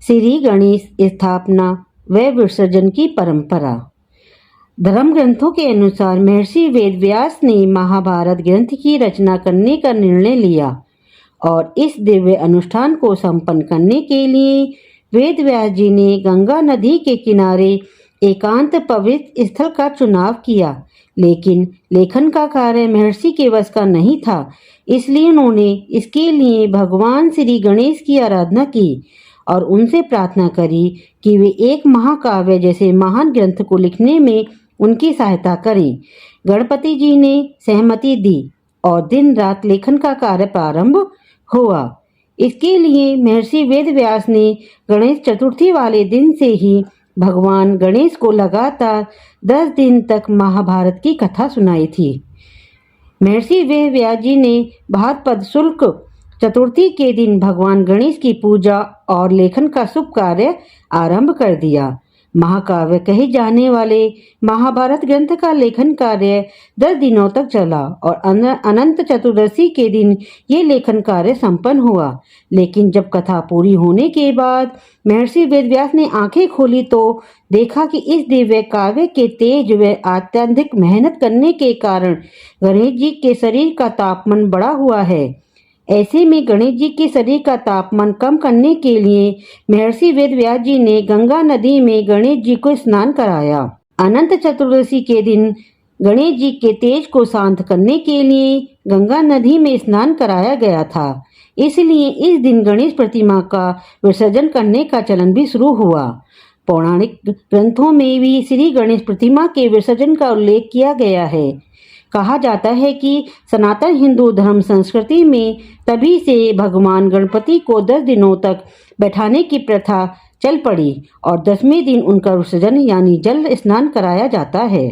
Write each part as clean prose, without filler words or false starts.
श्री गणेश स्थापना व विसर्जन की परंपरा। धर्म ग्रंथों के अनुसार महर्षि वेद व्यास ने महाभारत ग्रंथ की रचना करने का निर्णय लिया और इस दिव्य अनुष्ठान को संपन्न करने के लिए वेद व्यास जी ने गंगा नदी के किनारे एकांत पवित्र स्थल का चुनाव किया। लेकिन लेखन का कार्य महर्षि के वश का नहीं था, इसलिए उन्होंने इसके लिए भगवान श्री गणेश की आराधना की और उनसे प्रार्थना करी कि वे एक महाकाव्य जैसे महान ग्रंथ को लिखने में उनकी सहायता करें। गणपति जी ने सहमति दी और दिन रात लेखन का कार्य प्रारंभ हुआ। इसके लिए महर्षि वेद व्यास ने गणेश चतुर्थी वाले दिन से ही भगवान गणेश को लगातार 10 दिन तक महाभारत की कथा सुनाई थी। महर्षि वेद व्यास जी ने भाद्रपद शुक्ल चतुर्थी के दिन भगवान गणेश की पूजा और लेखन का शुभ कार्य आरंभ कर दिया। महाकाव्य कहे जाने वाले महाभारत ग्रंथ का लेखन कार्य 10 दिनों तक चला और अनंत चतुर्दशी के दिन ये लेखन कार्य संपन्न हुआ। लेकिन जब कथा पूरी होने के बाद महर्षि वेदव्यास ने आंखें खोली तो देखा कि इस दिव्य काव्य के तेज व अत्यधिक मेहनत करने के कारण गणेश जी के शरीर का तापमान बढ़ा हुआ है। ऐसे में गणेश जी के शरीर का तापमान कम करने के लिए महर्षि वेद व्यास जी ने गंगा नदी में गणेश जी को स्नान कराया। अनंत चतुर्दशी के दिन गणेश जी के तेज को शांत करने के लिए गंगा नदी में स्नान कराया गया था। इसलिए इस दिन गणेश प्रतिमा का विसर्जन करने का चलन भी शुरू हुआ। पौराणिक ग्रंथों में भी श्री गणेश प्रतिमा के विसर्जन का उल्लेख किया गया है। कहा जाता है कि सनातन हिंदू धर्म संस्कृति में तभी से भगवान गणपति को 10 दिनों तक बैठाने की प्रथा चल पड़ी और 10वें दिन उनका विसर्जन यानी जल स्नान कराया जाता है।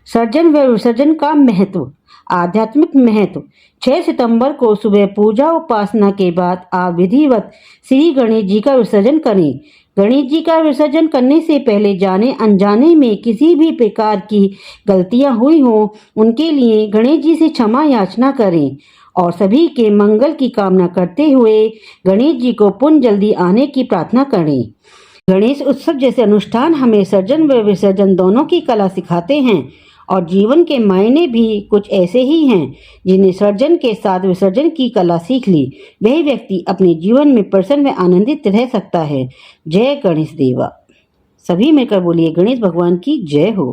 सर्जन व विसर्जन का महत्व। आध्यात्मिक महत्व। 6 सितंबर को सुबह पूजा उपासना के बाद आप विधिवत श्री गणेश जी का विसर्जन करें। गणेश जी का विसर्जन करने से पहले जाने अनजाने में किसी भी प्रकार की गलतियां हुई हो उनके लिए गणेश जी से क्षमा याचना करें और सभी के मंगल की कामना करते हुए गणेश जी को पुण्य जल्दी आने की प्रार्थना करें। गणेश उत्सव जैसे अनुष्ठान हमें सर्जन व विसर्जन दोनों की कला सिखाते हैं और जीवन के मायने भी कुछ ऐसे ही हैं। जिन्हें सर्जन के साथ विसर्जन की कला सीख ली वह व्यक्ति अपने जीवन में प्रसन्न व आनंदित रह सकता है। जय गणेश देवा। सभी मिलकर बोलिए गणेश भगवान की जय हो।